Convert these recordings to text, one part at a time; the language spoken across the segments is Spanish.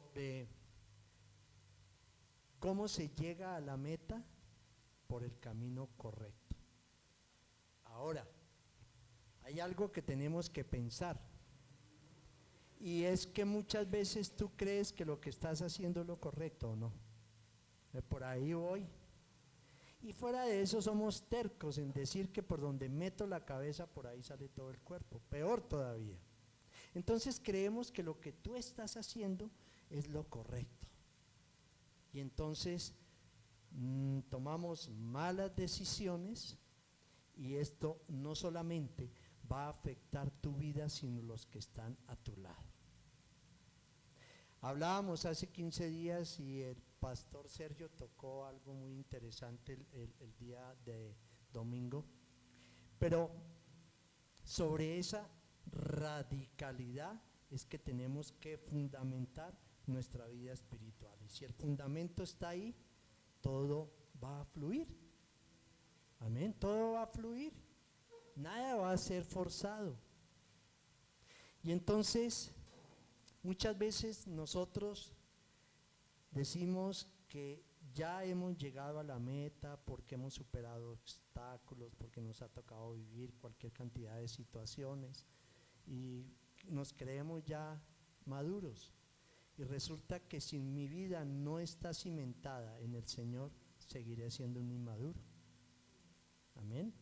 sobre cómo se llega a la meta por el camino correcto. Ahora, hay algo que tenemos que pensar, y es que muchas veces tú crees que lo que estás haciendo es lo correcto o no. Por ahí voy. Y fuera de eso somos tercos en decir que por donde meto la cabeza por ahí sale todo el cuerpo, peor todavía. Entonces creemos que lo que tú estás haciendo es lo correcto. Y entonces tomamos malas decisiones, y esto no solamente va a afectar tu vida, sino los que están a tu lado. Hablábamos hace 15 días y el pastor Sergio tocó algo muy interesante el día de domingo, pero sobre esa radicalidad es que tenemos que fundamentar nuestra vida espiritual. Y si el fundamento está ahí, todo va a fluir. Amén, todo va a fluir. Nada va a ser forzado. Y entonces, muchas veces nosotros decimos que ya hemos llegado a la meta porque hemos superado obstáculos, porque nos ha tocado vivir cualquier cantidad de situaciones y nos creemos ya maduros. Y resulta que si mi vida no está cimentada en el Señor, seguiré siendo un inmaduro. Amén.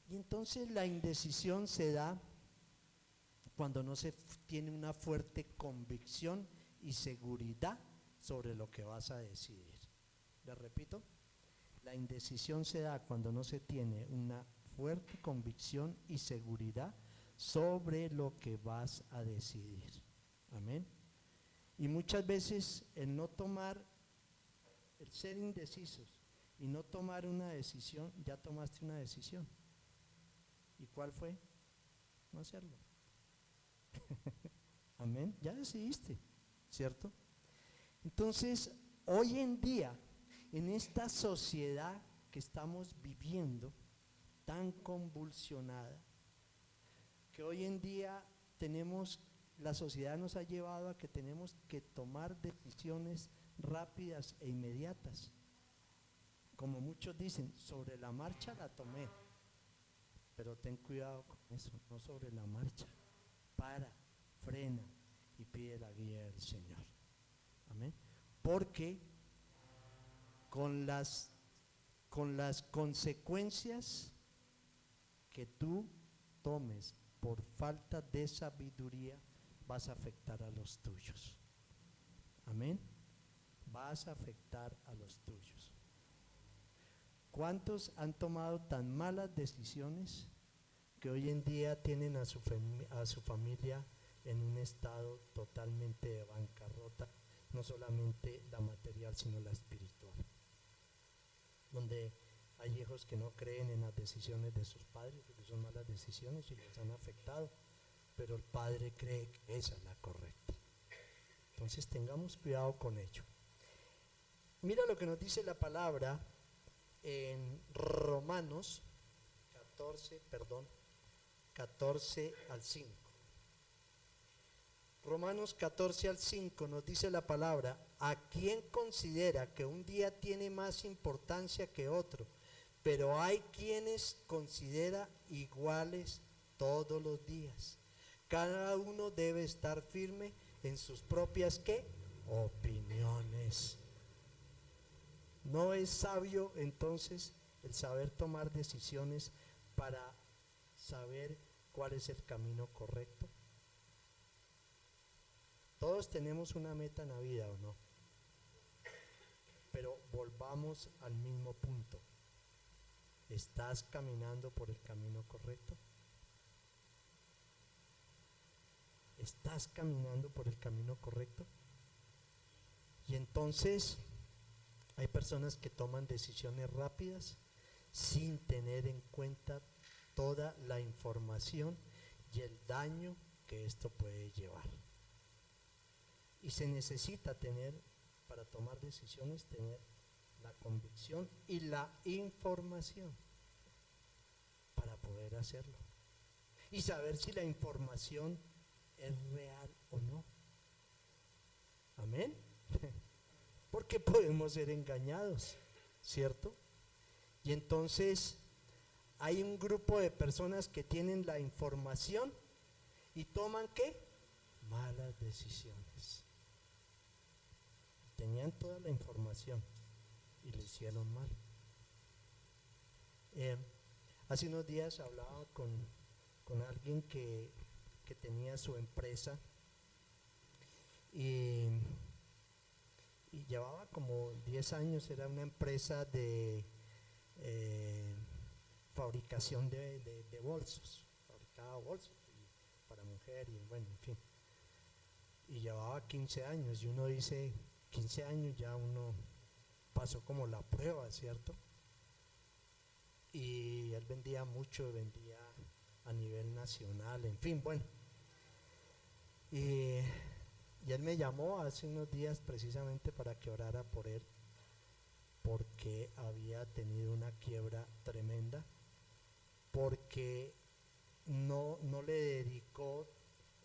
Y entonces la indecisión se da cuando no se tiene una fuerte convicción y seguridad sobre lo que vas a decidir. Les repito, la indecisión se da cuando no se tiene una fuerte convicción y seguridad sobre lo que vas a decidir. Amén. Y muchas veces el no tomar, el ser indecisos y no tomar una decisión, ya tomaste una decisión. ¿Y cuál fue? No hacerlo. Amén, ya decidiste, ¿cierto? Entonces, hoy en día, en esta sociedad que estamos viviendo, tan convulsionada, que hoy en día la sociedad nos ha llevado a que tenemos que tomar decisiones rápidas e inmediatas. Como muchos dicen, sobre la marcha la tomé, pero ten cuidado con eso, no sobre la marcha. Para, frena y pide la guía del Señor. Amén. Porque con las consecuencias que tú tomes por falta de sabiduría, vas a afectar a los tuyos. Amén. Vas a afectar a los tuyos. ¿Cuántos han tomado tan malas decisiones que hoy en día tienen a su familia en un estado totalmente de bancarrota, no solamente la material sino la espiritual, donde hay hijos que no creen en las decisiones de sus padres porque son malas decisiones y les han afectado, pero el padre cree que esa es la correcta? Entonces tengamos cuidado con ello. Mira lo que nos dice la palabra en Romanos 14 al 5. Romanos 14 al 5 nos dice la palabra: ¿a quién considera que un día tiene más importancia que otro? Pero hay quienes considera iguales todos los días. Cada uno debe estar firme en sus propias ¿qué? Opiniones. ¿No es sabio entonces el saber tomar decisiones para saber cuál es el camino correcto? Todos tenemos una meta en la vida, ¿o no? Pero volvamos al mismo punto. ¿Estás caminando por el camino correcto? ¿Estás caminando por el camino correcto? Y entonces hay personas que toman decisiones rápidas sin tener en cuenta toda la información y el daño que esto puede llevar. Y se necesita para tomar decisiones, tener la convicción y la información para poder hacerlo. Y saber si la información es real o no. Amén. Porque podemos ser engañados, ¿cierto? Y entonces hay un grupo de personas que tienen la información y toman ¿qué? Malas decisiones. Tenían toda la información y lo hicieron mal. Hace unos días hablaba con alguien que tenía su empresa y llevaba como 10 años, era una empresa de fabricación de bolsos, fabricaba bolsos para mujer y bueno, en fin. Y llevaba 15 años y uno dice, 15 años ya uno pasó como la prueba, ¿cierto? Y él vendía mucho, vendía a nivel nacional, en fin, bueno. Y él me llamó hace unos días precisamente para que orara por él, porque había tenido una quiebra tremenda, porque no le dedicó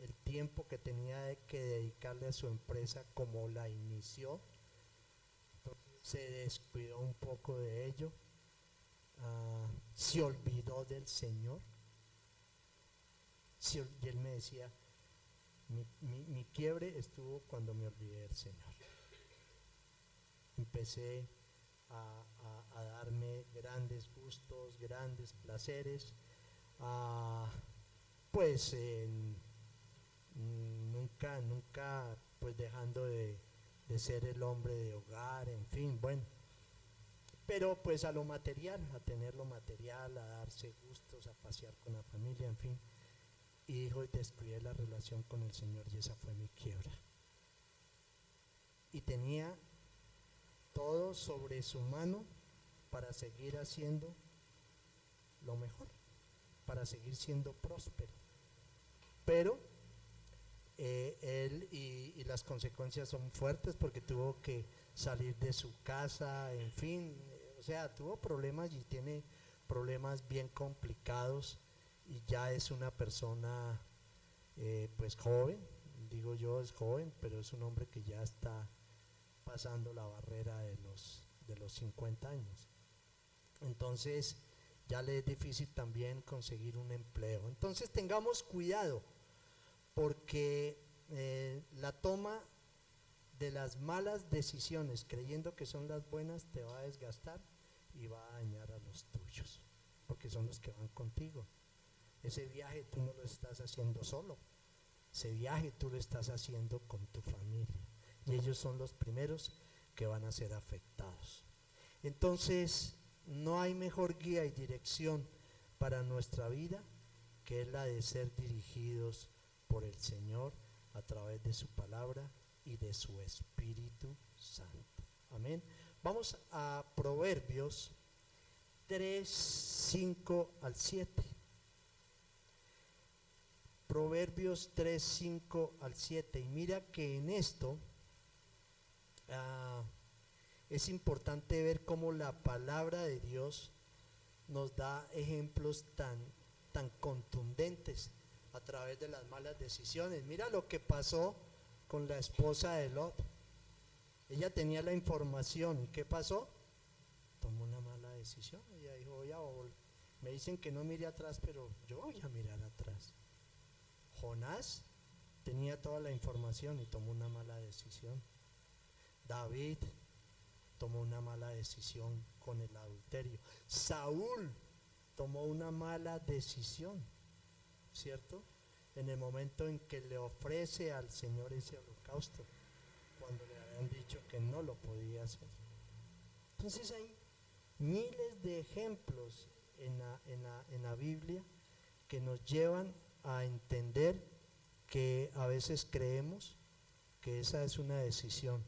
el tiempo que tenía que dedicarle a su empresa como la inició. Entonces, se descuidó un poco de ello, se olvidó del Señor. Y él me decía, mi quiebre estuvo cuando me olvidé del Señor. Empecé a darme grandes gustos, grandes placeres, pues nunca pues dejando de ser el hombre de hogar, en fin, bueno. Pero pues a lo material, a tener lo material, a darse gustos, a pasear con la familia, en fin. Y dijo, descuidé la relación con el Señor y esa fue mi quiebra. Y tenía todo sobre su mano para seguir haciendo lo mejor, para seguir siendo próspero. Pero él y las consecuencias son fuertes porque tuvo que salir de su casa, en fin, o sea, tuvo problemas y tiene problemas bien complicados y ya es una persona pues joven, digo yo es joven, pero es un hombre que ya está pasando la barrera de los 50 años. Entonces ya le es difícil también conseguir un empleo. Entonces tengamos cuidado porque la toma de las malas decisiones creyendo que son las buenas te va a desgastar y va a dañar a los tuyos, porque son los que van contigo. Ese viaje tú no lo estás haciendo solo, ese viaje tú lo estás haciendo con tu familia y ellos son los primeros que van a ser afectados. Entonces no hay mejor guía y dirección para nuestra vida que es la de ser dirigidos por el Señor a través de su palabra y de su Espíritu Santo. Amén. Vamos a Proverbios 3, 5 al 7. Proverbios 3, 5 al 7. Y mira que en esto es importante ver cómo la palabra de Dios nos da ejemplos tan contundentes a través de las malas decisiones. Mira lo que pasó con la esposa de Lot. Ella tenía la información y ¿qué pasó? Tomó una mala decisión. Ella dijo, me dicen que no mire atrás, pero yo voy a mirar atrás. Jonás tenía toda la información y tomó una mala decisión. David tomó una mala decisión con el adulterio. Saúl tomó una mala decisión, ¿cierto? En el momento en que le ofrece al Señor ese holocausto, cuando le habían dicho que no lo podía hacer. Entonces hay miles de ejemplos en la Biblia que nos llevan a entender que a veces creemos que esa es una decisión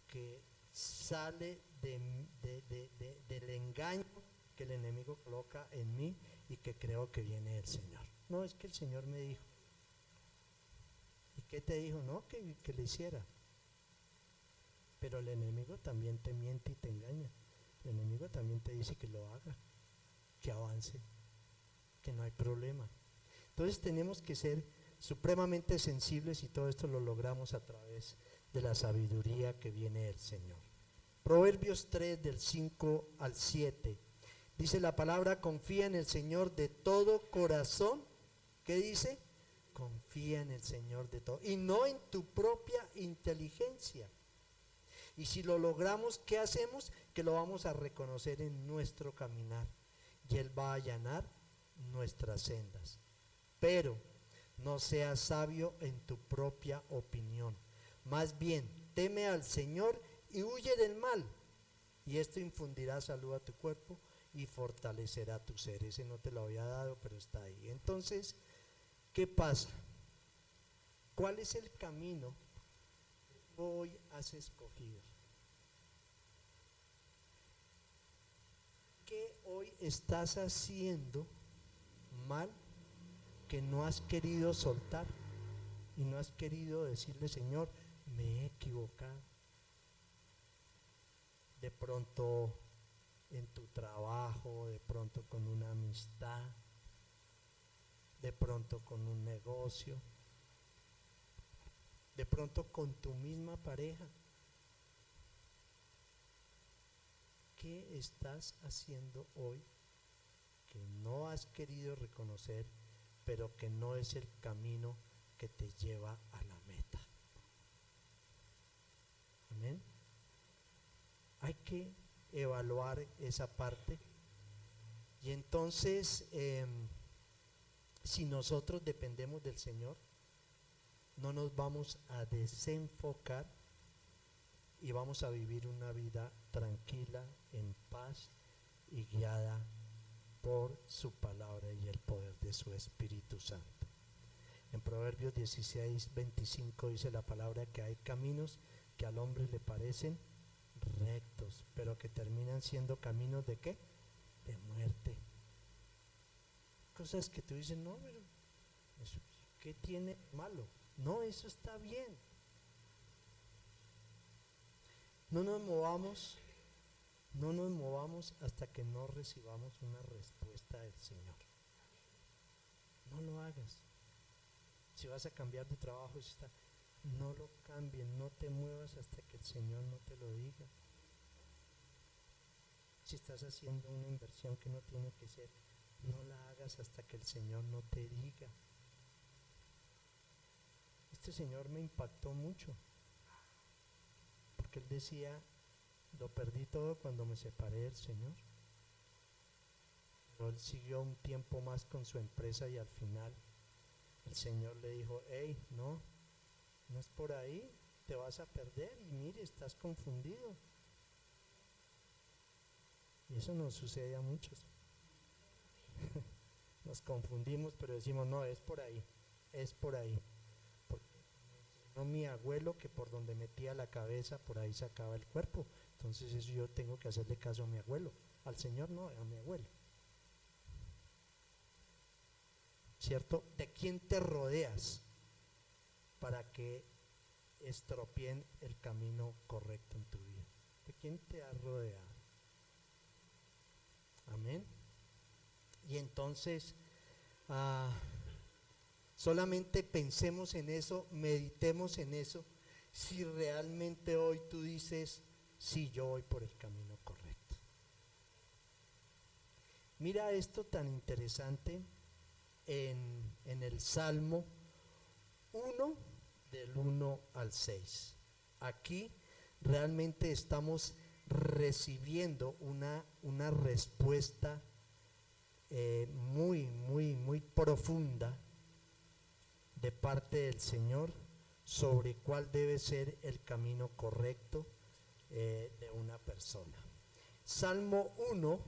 que sale del engaño que el enemigo coloca en mí y que creo que viene del Señor. No, es que el Señor me dijo. ¿Y qué te dijo? No, que le hiciera. Pero el enemigo también te miente y te engaña. El enemigo también te dice que lo haga, que avance, que no hay problema. Entonces tenemos que ser supremamente sensibles y todo esto lo logramos a través de la sabiduría que viene del Señor. Proverbios 3 del 5 al 7. Dice la palabra: confía en el Señor de todo corazón. ¿Qué dice? Confía en el Señor de todo, y no en tu propia inteligencia. Y si lo logramos, ¿qué hacemos? Que lo vamos a reconocer en nuestro caminar, y Él va a allanar nuestras sendas. Pero no seas sabio en tu propia opinión, más bien teme al Señor y huye del mal, y esto infundirá salud a tu cuerpo y fortalecerá tu ser. Ese no te lo había dado, pero está ahí. Entonces, ¿qué pasa? ¿Cuál es el camino que hoy has escogido? ¿Qué hoy estás haciendo mal que no has querido soltar y no has querido decirle: Señor, me he equivocado? De pronto en tu trabajo, de pronto con una amistad, de pronto con un negocio, de pronto con tu misma pareja. ¿Qué estás haciendo hoy que no has querido reconocer, pero que no es el camino que te lleva a la meta? Amén. Hay que evaluar esa parte. Y entonces, si nosotros dependemos del Señor, no nos vamos a desenfocar y vamos a vivir una vida tranquila, en paz y guiada por su palabra y el poder de su Espíritu Santo. En Proverbios 16, 25 dice la palabra que hay caminos que al hombre le parecen rectos, pero que terminan siendo caminos ¿de qué? De muerte. Cosas que tú dices: no, pero eso, ¿qué tiene malo? No, eso está bien. No nos movamos hasta que no recibamos una respuesta del Señor. No lo hagas. Si vas a cambiar de trabajo, no lo cambies, no te muevas hasta que el Señor no te lo diga. Si estás haciendo una inversión que no tiene que ser, no la hagas hasta que el Señor no te diga. Este Señor me impactó mucho, porque Él decía: lo perdí todo cuando me separé del Señor. Pero Él siguió un tiempo más con su empresa y al final el Señor le dijo: hey, no es por ahí, te vas a perder y mire, estás confundido. Y eso nos sucede a muchos. Nos confundimos, pero decimos: no, es por ahí. Porque no, mi abuelo, que por donde metía la cabeza, por ahí sacaba el cuerpo. Entonces eso yo tengo que hacerle caso a mi abuelo. Al Señor no, a mi abuelo. ¿Cierto? ¿De quién te rodeas para que estropeen el camino correcto en tu vida? ¿De quién te has rodeado? Amén. Y entonces solamente pensemos en eso, meditemos en eso. Si realmente hoy tú dices: sí, yo voy por el camino correcto. Mira esto tan interesante en el Salmo 1, del 1 al 6. Aquí realmente estamos recibiendo una respuesta muy profunda de parte del Señor sobre cuál debe ser el camino correcto de una persona. Salmo 1,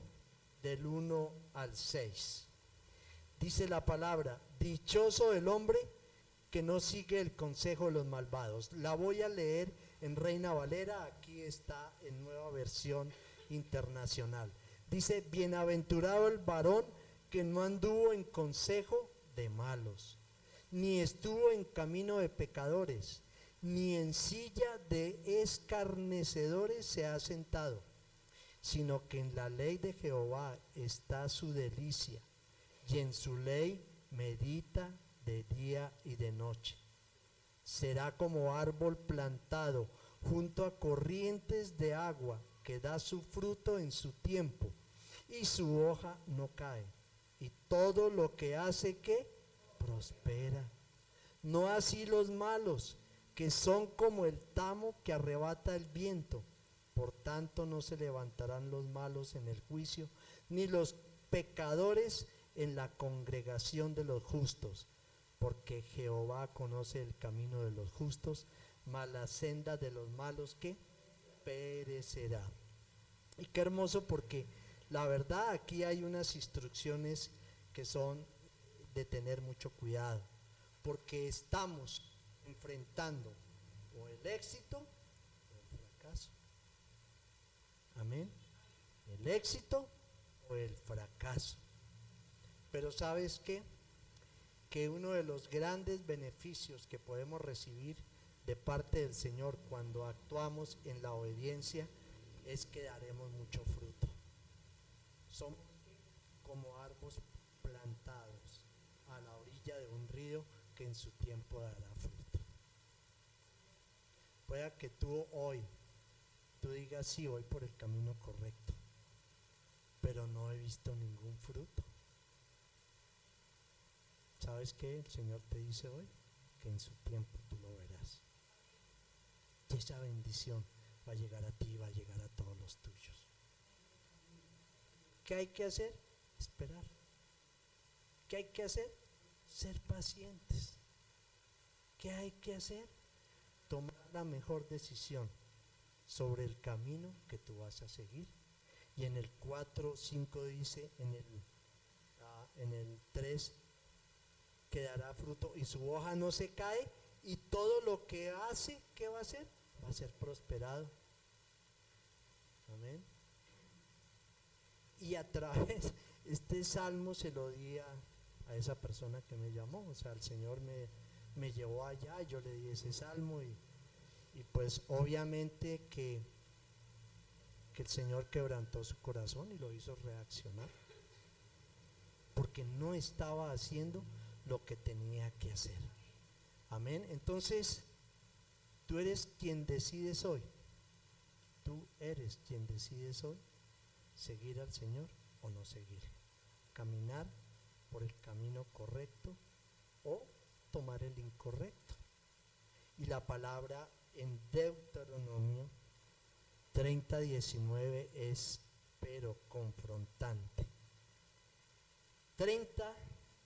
del 1 al 6. Dice la palabra: dichoso el hombre que no sigue el consejo de los malvados. La voy a leer en Reina Valera, aquí está en Nueva Versión Internacional. Dice: bienaventurado el varón que no anduvo en consejo de malos, ni estuvo en camino de pecadores, ni en silla de escarnecedores se ha sentado, sino que en la ley de Jehová está su delicia, y en su ley medita de día y de noche. será como árbol plantado junto a corrientes de agua, que da su fruto en su tiempo, y su hoja no cae, y todo lo que hace que prospera. No así los malos, que son como el tamo que arrebata el viento. Por tanto no se levantarán los malos en el juicio, ni los pecadores en la congregación de los justos, porque Jehová conoce el camino de los justos, mas la senda de los malos que perecerá. Y qué hermoso, porque la verdad aquí hay unas instrucciones que son de tener mucho cuidado, porque estamos enfrentando o el éxito o el fracaso. Amén. El éxito o el fracaso. Pero ¿sabes qué? Que uno de los grandes beneficios que podemos recibir de parte del Señor cuando actuamos en la obediencia es que daremos mucho fruto. Somos como árboles plantados a la orilla de un río que en su tiempo dará fruto. Pueda que tú digas, sí, voy por el camino correcto, pero no he visto ningún fruto. ¿Sabes qué? El Señor te dice hoy que en su tiempo tú lo verás. Y esa bendición va a llegar a ti y va a llegar a todos los tuyos. ¿Qué hay que hacer? Esperar. ¿Qué hay que hacer? Ser pacientes. ¿Qué hay que hacer? Tomar la mejor decisión sobre el camino que tú vas a seguir. Y en el 4:5 dice, en el 3, que dará fruto y su hoja no se cae, y todo lo que hace, ¿qué va a hacer? Va a ser prosperado. Amén. Y a través, este salmo se lo di a esa persona que me llamó, o sea, el Señor me llevó allá, yo le di ese salmo y pues obviamente que el Señor quebrantó su corazón y lo hizo reaccionar, porque no estaba haciendo lo que tenía que hacer. Amén. Entonces, tú eres quien decides hoy. Tú eres quien decides hoy seguir al Señor o no seguir. Caminar por el camino correcto o tomar el incorrecto. Y la palabra en Deuteronomio 30:19 es pero confrontante. 30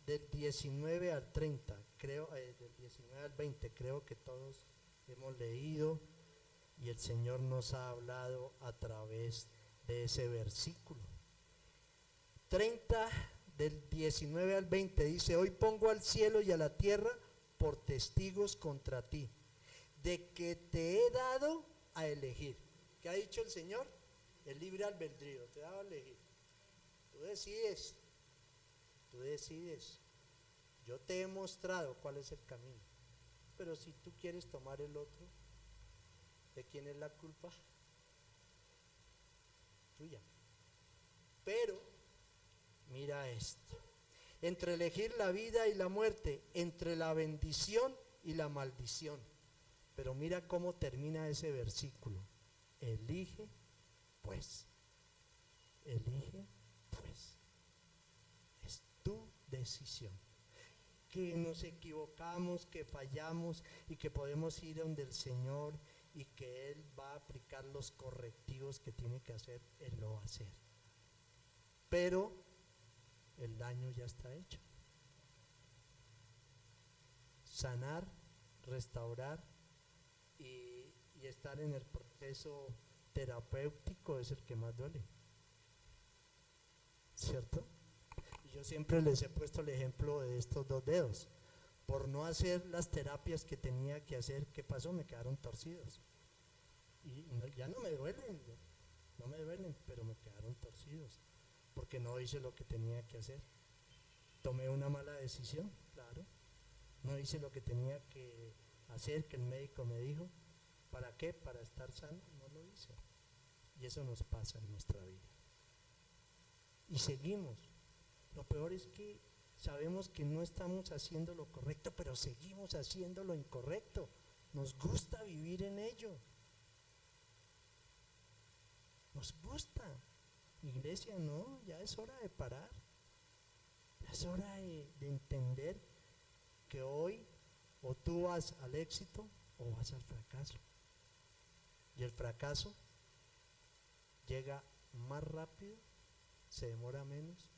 del 19 al 30, creo, del 19 al 20, creo que todos hemos leído y el Señor nos ha hablado a través de ese versículo. 30 del 19 al 20 dice: hoy pongo al cielo y a la tierra por testigos contra ti, de que te he dado a elegir. ¿Qué ha dicho el Señor? El libre albedrío, te he dado a elegir. Tú decides. Tú decides. Yo te he mostrado cuál es el camino. Pero si tú quieres tomar el otro, ¿de quién es la culpa? Tuya. Pero, mira esto. Entre elegir la vida y la muerte, entre la bendición y la maldición. Pero mira cómo termina ese versículo. Elige, pues. Elige, pues. Es tu decisión. Que nos equivocamos, que fallamos y que podemos ir donde el Señor y que Él va a aplicar los correctivos que tiene que hacer, Él lo va a hacer. Pero el daño ya está hecho. Sanar, restaurar y estar en el proceso terapéutico es el que más duele, ¿cierto? Yo siempre les he puesto el ejemplo de estos dos dedos. Por no hacer las terapias que tenía que hacer, ¿qué pasó? Me quedaron torcidos. Y ya no me duelen, pero me quedaron torcidos, porque no hice lo que tenía que hacer. Tomé una mala decisión, claro. No hice lo que tenía que hacer, que el médico me dijo. ¿Para qué? Para estar sano. No lo hice. Y eso nos pasa en nuestra vida. Y seguimos. Lo peor es que sabemos que no estamos haciendo lo correcto, pero seguimos haciendo lo incorrecto. Nos gusta vivir en ello. Nos gusta. Iglesia, no, ya es hora de parar. Ya es hora de entender que hoy o tú vas al éxito o vas al fracaso. Y el fracaso llega más rápido, se demora menos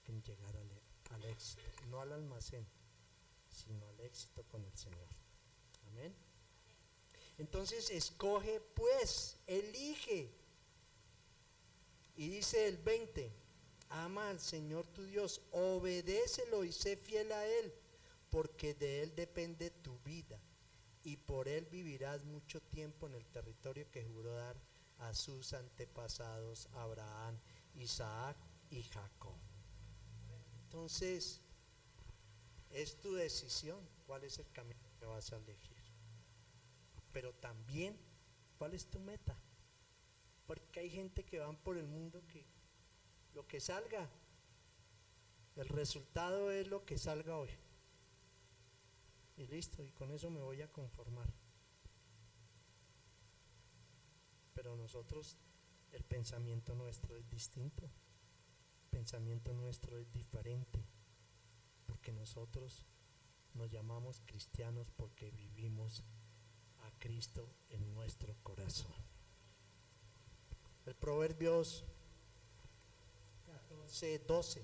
que en llegar al éxito. No al almacén, sino al éxito con el Señor. Amén. Entonces escoge pues, elige. Y dice el 20, ama al Señor tu Dios, obedécelo y sé fiel a Él, porque de Él depende tu vida, y por Él vivirás mucho tiempo en el territorio que juró dar a sus antepasados, Abraham, Isaac y Jacob. Entonces, es tu decisión cuál es el camino que vas a elegir. Pero también, ¿cuál es tu meta? Porque hay gente que van por el mundo que lo que salga, el resultado es lo que salga hoy. Y listo, y con eso me voy a conformar. Pero nosotros, el pensamiento nuestro es distinto. El pensamiento nuestro es diferente. Porque nosotros nos llamamos cristianos porque vivimos a Cristo en nuestro corazón. El Proverbios 14:12.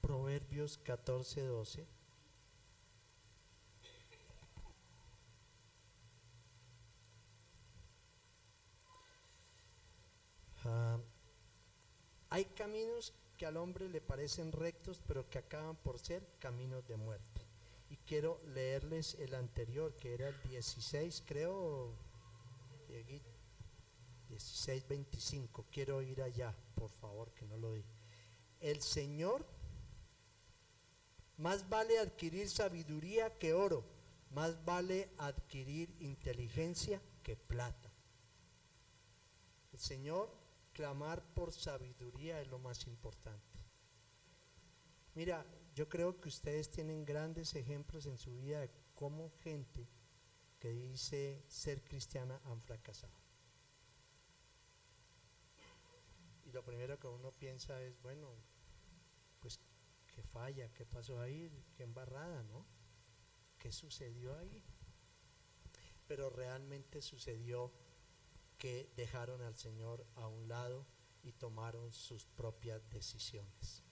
Proverbios 14:12. Hay caminos que al hombre le parecen rectos, pero que acaban por ser caminos de muerte. Y quiero leerles el anterior, que era el 16, creo, 16:25. Quiero ir allá, por favor, que no lo diga. El Señor, más vale adquirir sabiduría que oro, más vale adquirir inteligencia que plata. El Señor, clamar por sabiduría es lo más importante. Mira, yo creo que ustedes tienen grandes ejemplos en su vida de cómo gente que dice ser cristiana han fracasado. Y lo primero que uno piensa es, bueno, pues qué falla, qué pasó ahí, qué embarrada, ¿no? ¿Qué sucedió ahí? Pero realmente sucedió que dejaron al Señor a un lado y tomaron sus propias decisiones.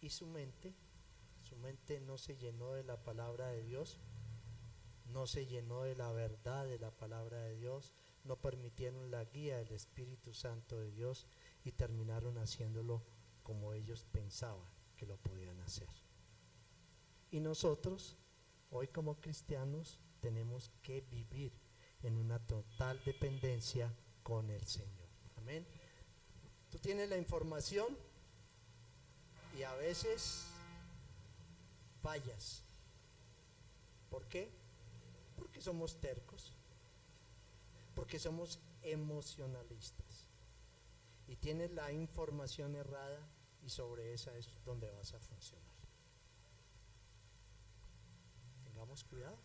Y su mente no se llenó de la palabra de Dios, no se llenó de la verdad de la palabra de Dios, no permitieron la guía del Espíritu Santo de Dios y terminaron haciéndolo como ellos pensaban que lo podían hacer. Y nosotros, hoy como cristianos, tenemos que vivir en una total dependencia con el Señor. Amén. Tú tienes la información y a veces fallas. ¿Por qué? Porque somos tercos, porque somos emocionalistas y tienes la información errada y sobre esa es donde vas a funcionar. Tengamos cuidado.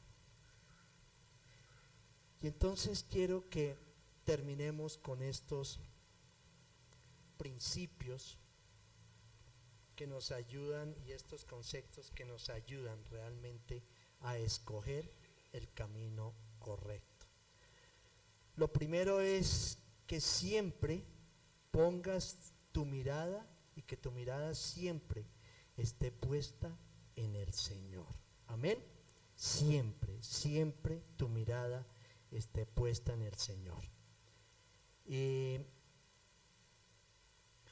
Y entonces quiero que terminemos con estos principios que nos ayudan y estos conceptos que nos ayudan realmente a escoger el camino correcto. Lo primero es que siempre pongas tu mirada y que tu mirada siempre esté puesta en el Señor. Amén. Siempre, siempre tu mirada esté puesta en el Señor.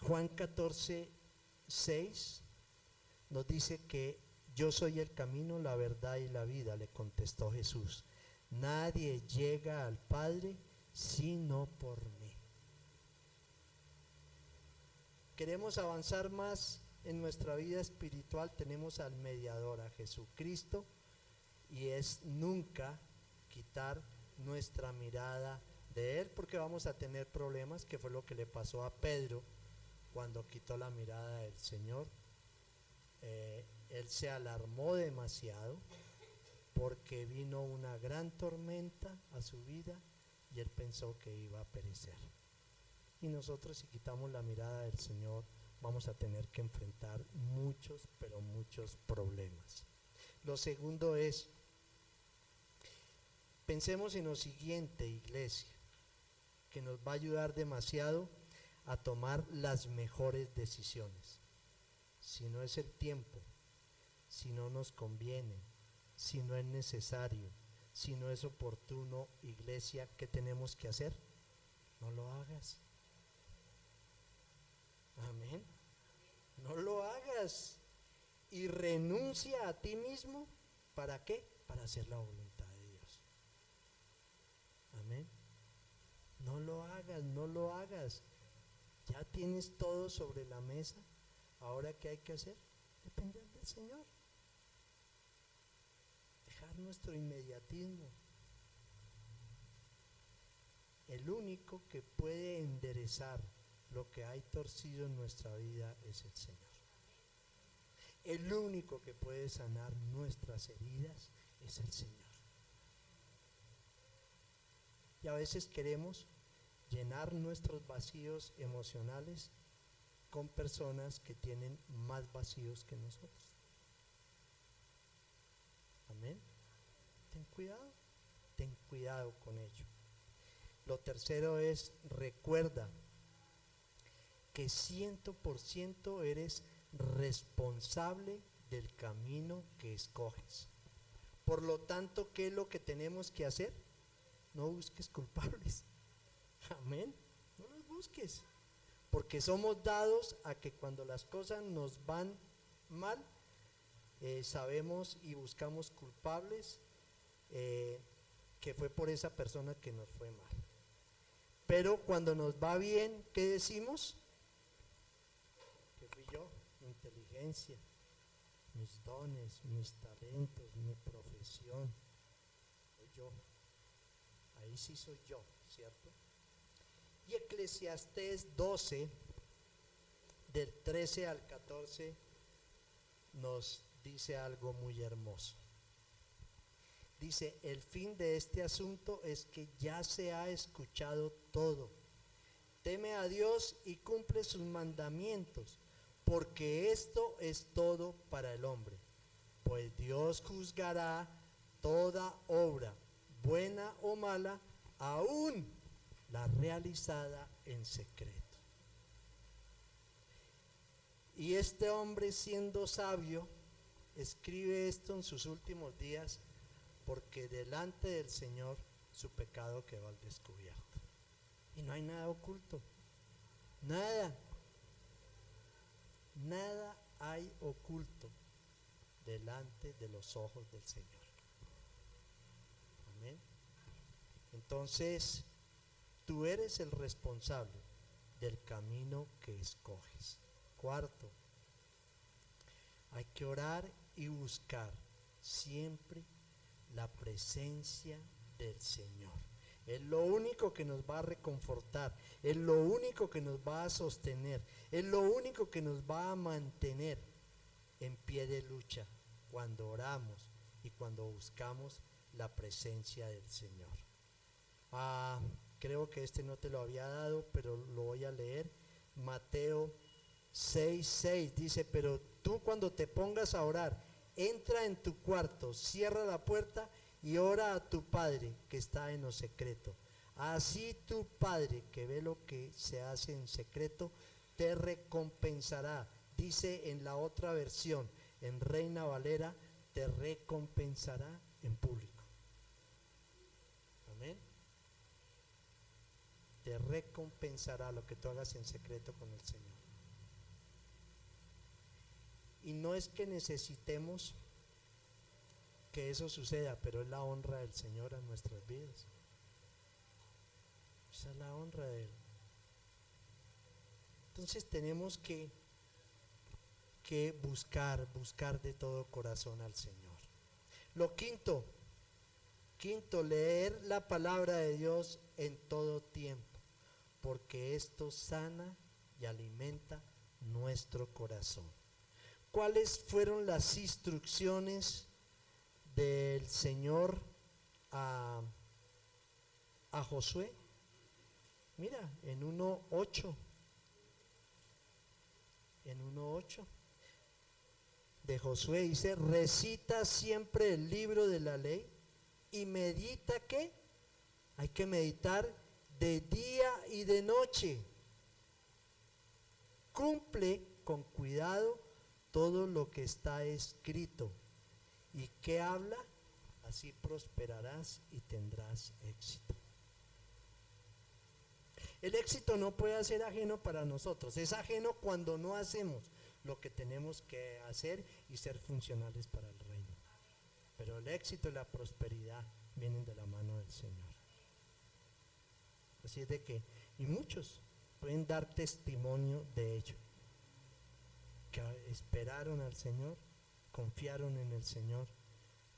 Juan 14:6 nos dice que yo soy el camino, la verdad y la vida, le contestó Jesús. Nadie llega al Padre sino por mí. Queremos avanzar más en nuestra vida espiritual, tenemos al mediador, a Jesucristo, y es nunca quitar nuestra mirada de Él, porque vamos a tener problemas, que fue lo que le pasó a Pedro cuando quitó la mirada del Señor. Él se alarmó demasiado porque vino una gran tormenta a su vida y él pensó que iba a perecer. Y nosotros, si quitamos la mirada del Señor, vamos a tener que enfrentar muchos, pero muchos problemas. Lo segundo es, pensemos en lo siguiente, iglesia, que nos va a ayudar demasiado a tomar las mejores decisiones. Si no es el tiempo, si no nos conviene, si no es necesario, si no es oportuno, iglesia, ¿qué tenemos que hacer? No lo hagas. Amén. No lo hagas. Y renuncia a ti mismo. ¿Para qué? Para hacer la voluntad de Dios. Amén. No lo hagas, no lo hagas. Ya tienes todo sobre la mesa. Ahora, ¿qué hay que hacer? Depender del Señor. Dejar nuestro inmediatismo. El único que puede enderezar lo que hay torcido en nuestra vida es el Señor. El único que puede sanar nuestras heridas es el Señor. Y a veces queremos llenar nuestros vacíos emocionales con personas que tienen más vacíos que nosotros. Amén. Ten cuidado con ello. Lo tercero es, recuerda que 100% eres responsable del camino que escoges. Por lo tanto, ¿qué es lo que tenemos que hacer? No busques culpables. Amén. No los busques. Porque somos dados a que cuando las cosas nos van mal, sabemos y buscamos culpables, que fue por esa persona que nos fue mal. Pero cuando nos va bien, ¿qué decimos? Que fui yo, mi inteligencia, mis dones, mis talentos, mi profesión. Soy yo. Ahí sí soy yo, ¿cierto? Y Eclesiastés 12, del 13 al 14, nos dice algo muy hermoso. Dice, el fin de este asunto es que ya se ha escuchado todo. Teme a Dios y cumple sus mandamientos, porque esto es todo para el hombre. Pues Dios juzgará toda obra, buena o mala, aún la realizada en secreto. Y este hombre, siendo sabio, escribe esto en sus últimos días, porque delante del Señor su pecado quedó al descubierto. Y no hay nada oculto. Nada hay oculto delante de los ojos del Señor. Amén. Entonces, tú eres el responsable del camino que escoges. Cuarto, hay que orar y buscar siempre la presencia del Señor. Es lo único que nos va a reconfortar, es lo único que nos va a sostener, es lo único que nos va a mantener en pie de lucha cuando oramos y cuando buscamos la presencia del Señor. Creo que este no te lo había dado, pero lo voy a leer. Mateo 6:6 dice, pero tú cuando te pongas a orar, entra en tu cuarto, cierra la puerta y ora a tu Padre que está en lo secreto. Así tu Padre que ve lo que se hace en secreto, te recompensará. Dice en la otra versión, en Reina Valera, te recompensará en público. Amén. Te recompensará lo que tú hagas en secreto con el Señor. Y no es que necesitemos que eso suceda, pero es la honra del Señor a nuestras vidas. Esa es la honra de Él. Entonces tenemos que buscar de todo corazón al Señor. Lo quinto, leer la palabra de Dios en todo tiempo, porque esto sana y alimenta nuestro corazón. ¿Cuáles fueron las instrucciones del Señor a Josué. Mira, en 1:8 de Josué dice: recita siempre el libro de la ley y medita. ¿Qué? Hay que meditar de día y de noche. Cumple con cuidado todo lo que está escrito. ¿Y qué habla? Así prosperarás y tendrás éxito. El éxito no puede ser ajeno para nosotros. Es ajeno cuando no hacemos lo que tenemos que hacer y ser funcionales para el reino. Pero el éxito y la prosperidad vienen de la mano del Señor. Así es de que, y muchos pueden dar testimonio de ello, que esperaron al Señor, confiaron en el Señor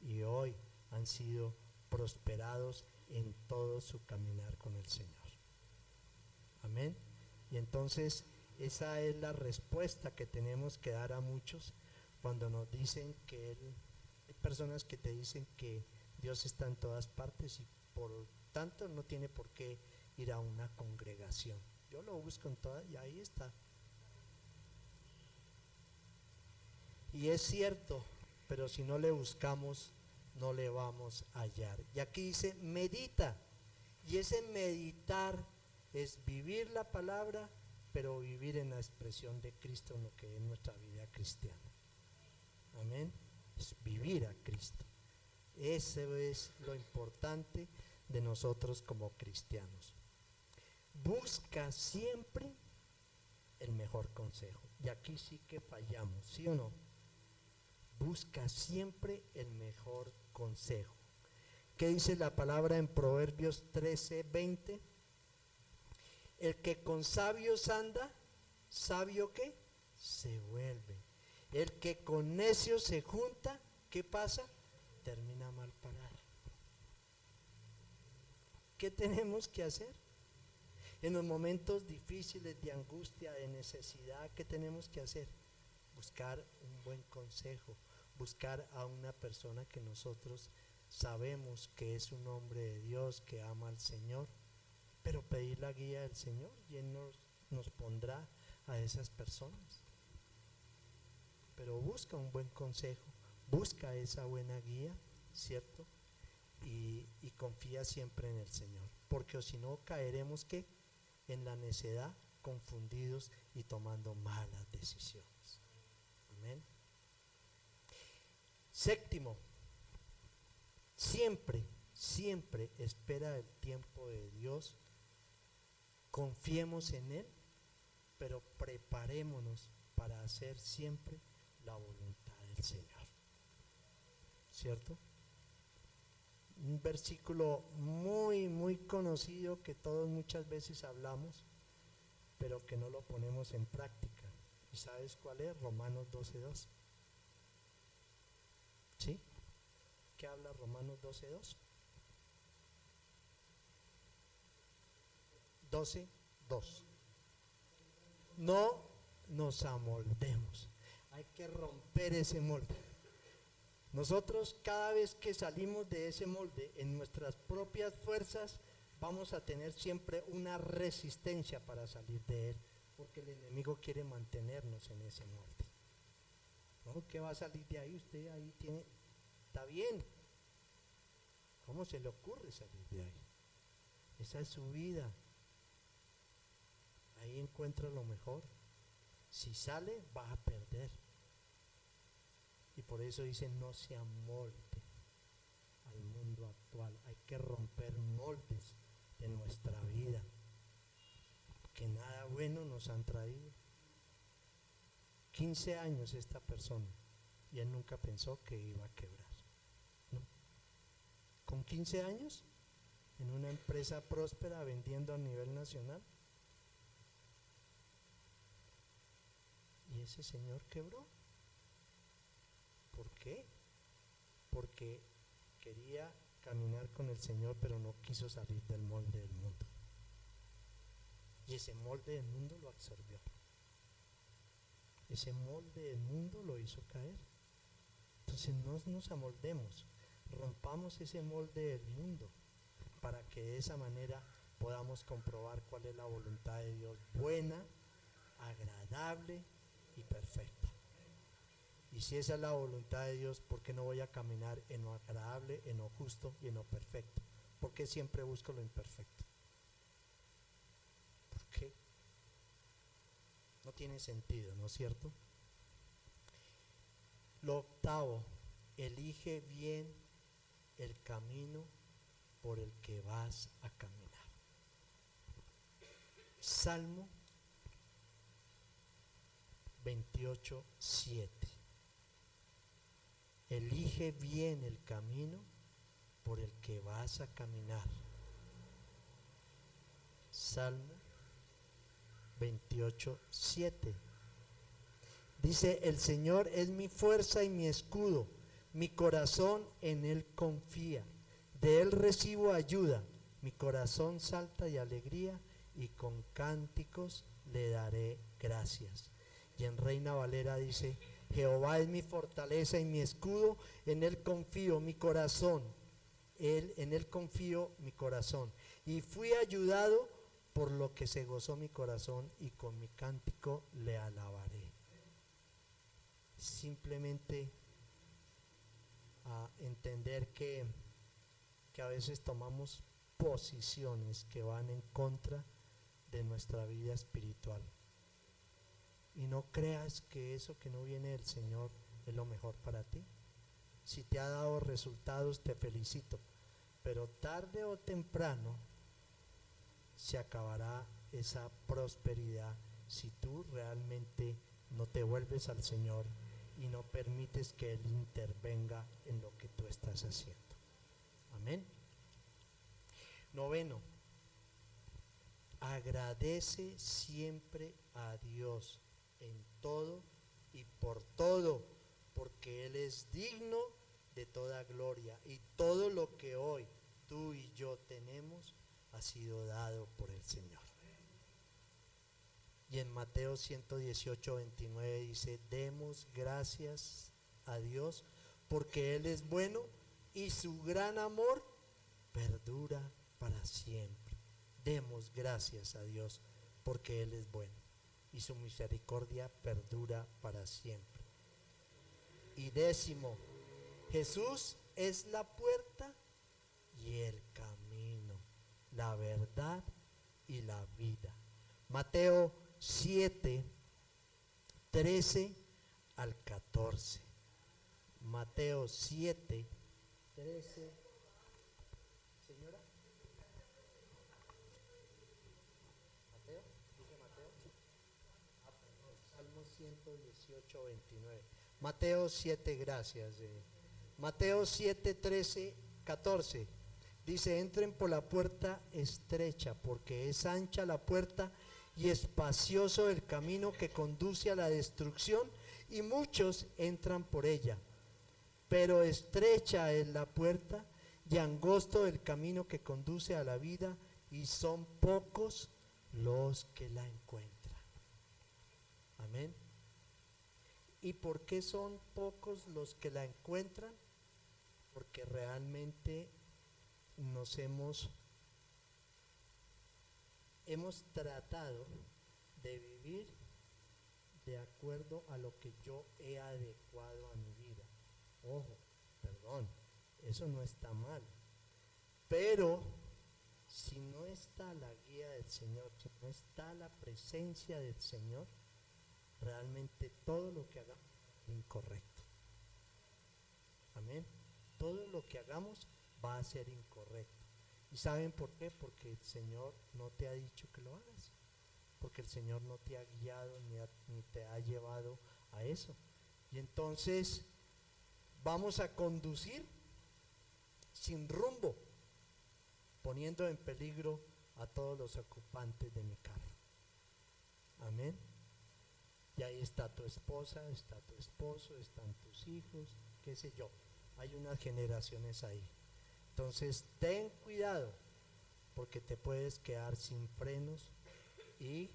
y hoy han sido prosperados en todo su caminar con el Señor. Amén. Y entonces esa es la respuesta que tenemos que dar a muchos cuando nos dicen que hay personas que te dicen que Dios está en todas partes y por tanto no tiene por qué ir a una congregación. Yo lo busco en todas y ahí está. Y es cierto, pero si no le buscamos, no le vamos a hallar. Y aquí dice medita, y ese meditar es vivir la palabra, pero vivir en la expresión de Cristo en lo que es nuestra vida cristiana. Amén. Es vivir a Cristo. Eso es lo importante de nosotros como cristianos. Busca siempre el mejor consejo. Y aquí sí que fallamos, ¿sí o no? Busca siempre el mejor consejo. ¿Qué dice la palabra en Proverbios 13:20? El que con sabios anda, ¿sabio qué? Se vuelve. El que con necios se junta, ¿qué pasa? Termina mal parado. ¿Qué tenemos que hacer? En los momentos difíciles de angustia, de necesidad, ¿qué tenemos que hacer? Buscar un buen consejo, buscar a una persona que nosotros sabemos que es un hombre de Dios, que ama al Señor, pero pedir la guía del Señor y Él nos pondrá a esas personas. Pero busca un buen consejo, busca esa buena guía, ¿cierto? Y confía siempre en el Señor, porque si no caeremos ¿qué? En la necedad, confundidos y tomando malas decisiones. Amén. Séptimo, siempre espera el tiempo de Dios. Confiemos en Él, pero preparémonos para hacer siempre la voluntad del Señor. ¿Cierto? Un versículo muy conocido que todos muchas veces hablamos, pero que no lo ponemos en práctica. ¿Y sabes cuál es? Romanos 12:2. ¿Sí? ¿Qué habla Romanos 12:2? 12:2. No nos amoldemos. Hay que romper ese molde. Nosotros cada vez que salimos de ese molde en nuestras propias fuerzas, vamos a tener siempre una resistencia para salir de él, porque el enemigo quiere mantenernos en ese molde. ¿No? ¿Qué va a salir de ahí? Usted ahí tiene, está bien. ¿Cómo se le ocurre salir de ahí? Esa es su vida. Ahí encuentra lo mejor. Si sale, va a perder. Y por eso dice, no se amolde al mundo actual. Hay que romper moldes de nuestra vida, que nada bueno nos han traído. 15 años esta persona, y él nunca pensó que iba a quebrar. ¿No? Con 15 años, en una empresa próspera, vendiendo a nivel nacional, y ese señor quebró. ¿Por qué? Porque quería caminar con el Señor, pero no quiso salir del molde del mundo. Y ese molde del mundo lo absorbió. Ese molde del mundo lo hizo caer. Entonces no nos amoldemos. rompamos ese molde del mundo para que de esa manera podamos comprobar cuál es la voluntad de Dios, buena, agradable y perfecta. Y si esa es la voluntad de Dios, ¿por qué no voy a caminar en lo agradable, en lo justo y en lo perfecto? ¿Por qué siempre busco lo imperfecto? ¿Por qué? No tiene sentido, ¿no es cierto? Lo octavo, elige bien el camino por el que vas a caminar. Salmo 28:7. Elige bien el camino por el que vas a caminar. Salmo 28:7. Dice, el Señor es mi fuerza y mi escudo, mi corazón en Él confía, de Él recibo ayuda, mi corazón salta de alegría y con cánticos le daré gracias. Y en Reina Valera dice, Jehová es mi fortaleza y mi escudo, en Él confío mi corazón, en Él confío mi corazón. Y fui ayudado por lo que se gozó mi corazón y con mi cántico le alabaré. Simplemente a entender que a veces tomamos posiciones que van en contra de nuestra vida espiritual. Y no creas que eso que no viene del Señor es lo mejor para ti. Si te ha dado resultados, te felicito, pero tarde o temprano se acabará esa prosperidad si tú realmente no te vuelves al Señor y no permites que Él intervenga en lo que tú estás haciendo. Amén. Noveno, agradece siempre a Dios en todo y por todo, porque Él es digno de toda gloria y todo lo que hoy tú y yo tenemos ha sido dado por el Señor. Y en Mateo 118:29 dice, demos gracias a Dios porque Él es bueno y su gran amor perdura para siempre. Demos gracias a Dios porque Él es bueno y su misericordia perdura para siempre. Y décimo, Jesús es la puerta y el camino, la verdad y la vida. Mateo 7:13-14. Mateo 7:13. Señora. Mateo, dice Mateo. Salmo 118:29. Mateo 7, gracias. Mateo 7:13-14. Dice, entren por la puerta estrecha, porque es ancha la puerta y espacioso el camino que conduce a la destrucción, y muchos entran por ella. Pero estrecha es la puerta y angosto el camino que conduce a la vida, y son pocos los que la encuentran. Amén. ¿Y por qué son pocos los que la encuentran? Porque realmente nos hemos tratado de vivir de acuerdo a lo que yo he adecuado a mi vida. Ojo, perdón, eso no está mal, pero si no está la guía del Señor, si no está la presencia del Señor, realmente todo lo que hagamos es incorrecto. Amén. Todo lo que hagamos va a ser incorrecto. ¿Y saben por qué? Porque el Señor no te ha dicho que lo hagas, porque el Señor no te ha guiado ni te ha llevado a eso. Y entonces vamos a conducir sin rumbo, poniendo en peligro a todos los ocupantes de mi carro. Amén. Y ahí está tu esposa, está tu esposo, están tus hijos, qué sé yo. Hay unas generaciones ahí. Entonces ten cuidado, porque te puedes quedar sin frenos y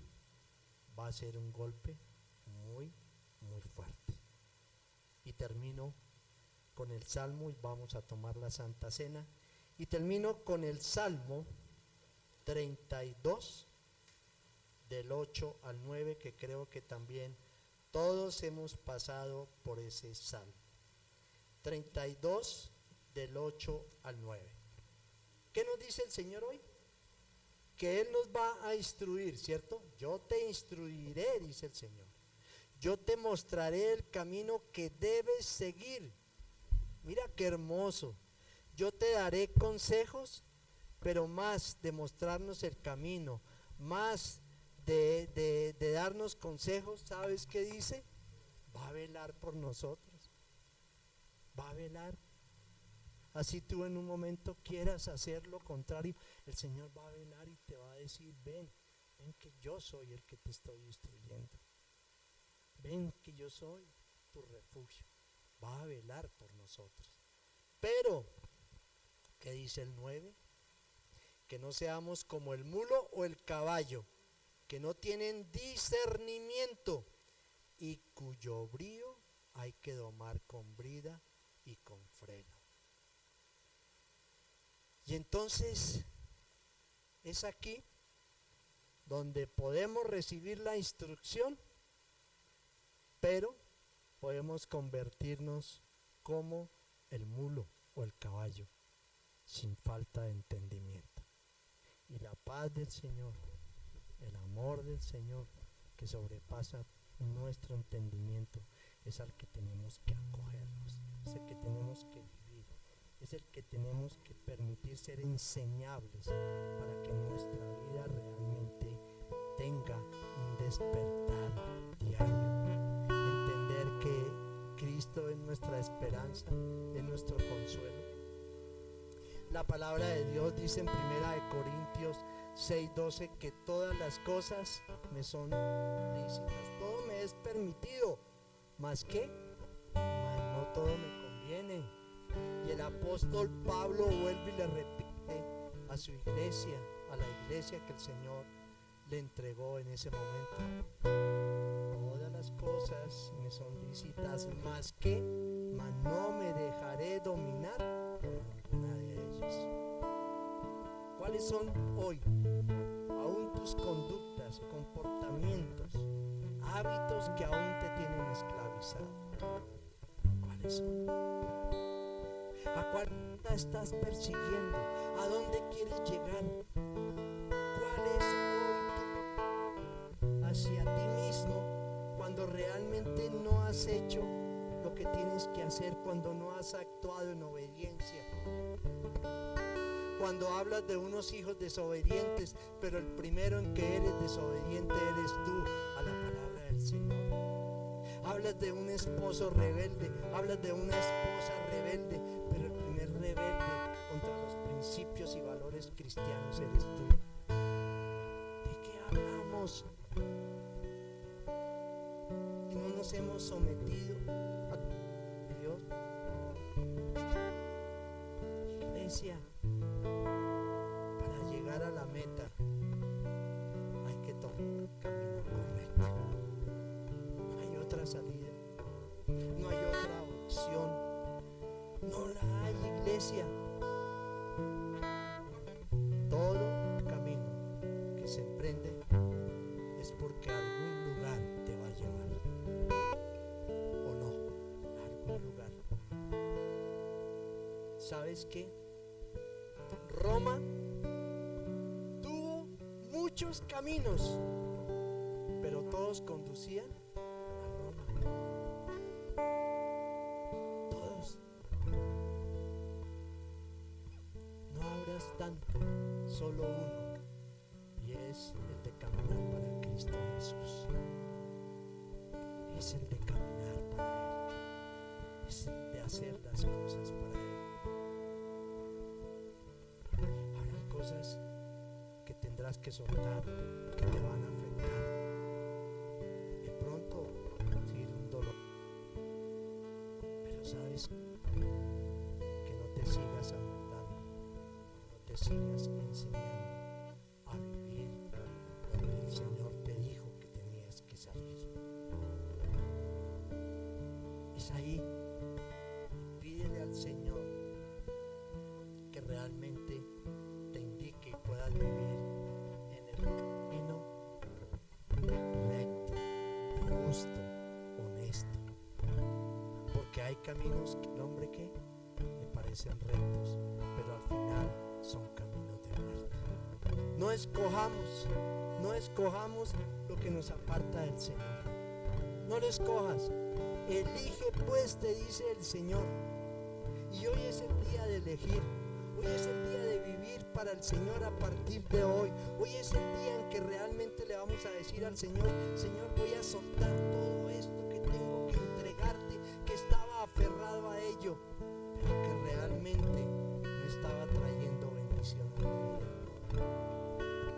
va a ser un golpe muy, muy fuerte. Y termino con el Salmo y vamos a tomar la Santa Cena. Y termino con el Salmo 32, del 8 al 9, que creo que también todos hemos pasado por ese Salmo. 32, del 8 al 9. ¿Qué nos dice el Señor hoy? Que Él nos va a instruir, ¿cierto? Yo te instruiré, dice el Señor. Yo te mostraré el camino que debes seguir. Mira qué hermoso. Yo te daré consejos, pero más de mostrarnos el camino, más de darnos consejos, ¿sabes qué dice? Va a velar por nosotros. Va a velar. Así tú en un momento quieras hacer lo contrario, el Señor va a velar y te va a decir, ven que yo soy el que te estoy instruyendo. Ven que yo soy tu refugio. Va a velar por nosotros. Pero, ¿qué dice el 9? Que no seamos como el mulo o el caballo, que no tienen discernimiento y cuyo brío hay que domar con brida y con freno. Y entonces es aquí donde podemos recibir la instrucción, pero podemos convertirnos como el mulo o el caballo, sin falta de entendimiento. Y la paz del Señor, el amor del Señor, que sobrepasa nuestro entendimiento, es al que tenemos que acogernos, es el que tenemos que vivir, es el que tenemos que permitir ser enseñables para que nuestra vida realmente tenga un despertar diario. Entender que Cristo es nuestra esperanza, es nuestro consuelo. La palabra de Dios dice en 1 Corintios 6:12 que todas las cosas me son lícitas, todo me es permitido, mas no todo me conviene. Y el apóstol Pablo vuelve y le repite a su iglesia, a la iglesia que el Señor le entregó en ese momento: todas las cosas me son lícitas, mas no me dejaré dominar por ninguna de ellas. ¿Cuáles son hoy aún tus conductas, comportamientos, hábitos que aún te tienen esclavizado? ¿Cuáles son? ¿A cuál estás persiguiendo? ¿A dónde quieres llegar? ¿Cuál es hoy hacia ti mismo cuando realmente no has hecho lo que tienes que hacer, cuando no has actuado en obediencia? Cuando hablas de unos hijos desobedientes, pero el primero en que eres desobediente eres tú a la palabra del Señor. Hablas de un esposo rebelde, hablas de una esposa rebelde, pero el primer rebelde contra los principios y valores cristianos eres tú. ¿De qué hablamos? Y no nos hemos sometido a Dios. Iglesia, para llegar a la meta hay que tomar el camino correcto. No hay otra salida, no hay otra opción, no la hay, iglesia. Todo camino que se emprende es porque a algún lugar te va a llevar, o no, a algún lugar. ¿Sabes qué? Roma tuvo muchos caminos, pero todos conducían a Roma. Todos. No abras tanto, solo uno, y es el de caminar para Cristo Jesús. Es el de caminar para Él, es el de hacer las cosas para Él. Habrán cosas que tendrás que soltar, que te van a afectar. De pronto, sí, un dolor. Pero sabes que no te sigas amoldando, no te sigas enseñando a vivir donde el Señor te dijo que tenías que salir. Es ahí. Pídele hay caminos que el hombre que le parecen rectos, pero al final son caminos de muerte. No escojamos lo que nos aparta del Señor. No lo escojas. Elige pues, te dice el Señor. Y hoy es el día de elegir. Hoy es el día de vivir para el Señor a partir de hoy. Hoy es el día en que realmente le vamos a decir al Señor: Señor, voy a soltar todo esto que tengo que entregarte, que estaba aferrado a ello, pero que realmente no estaba trayendo bendición a mi vida.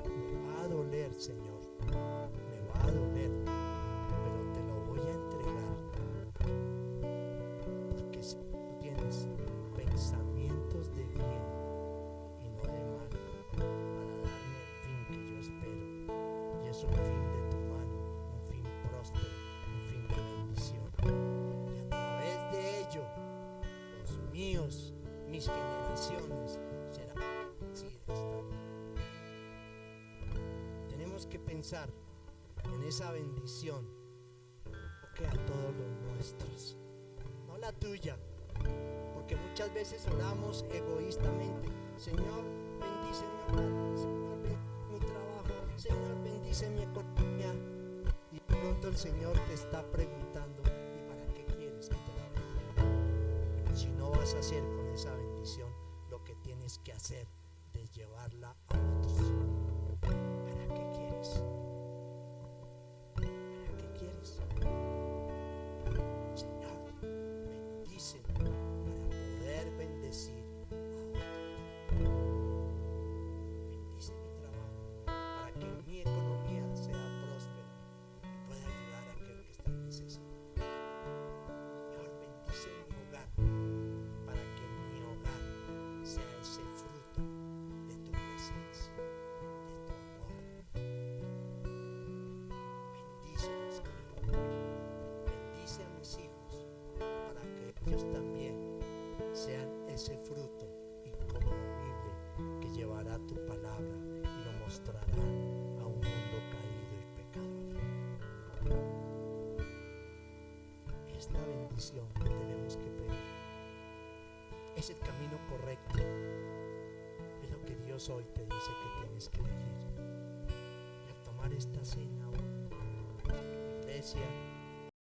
Me va a doler, Señor, me va a doler, pero te lo voy a entregar, porque si tú tienes pensamientos de bien y no de mal, para darme el fin que yo espero, y es un fin de tu mano, un fin próspero, un fin de bendición, y a través de ello los míos, mis generaciones serán bendecidas también. Tenemos que pensar en esa bendición que a todos los nuestros, no la tuya, porque muchas veces oramos egoístamente: Señor, bendice mi hogar, Señor, bendice mi trabajo, Señor, bendice mi economía, y de pronto el Señor te está preguntando: ¿y para qué quieres que te la bendiga? Si no vas a hacer con esa bendición lo que tienes que hacer, de llevarla a otros, ¿para qué quieres? ¿Para qué quieres? Señor, bendíceme para poder bendecir a otros. Bendice mi trabajo para que mi economía sea próspera y pueda ayudar a aquel que está necesitado. Señor, bendice mi hogar para que mi hogar sea ese fruto de tu presencia, de tu amor. Bendícelos, Señor. Bendice a mis hijos para que ellos también sean ese fruto inconmovible que llevará tu palabra y lo mostrará a un mundo caído y pecador. Es la bendición que tenemos que pedir. Es el camino correcto. Es lo que Dios hoy te dice que tienes que elegir. Y al tomar esta cena hoy, iglesia,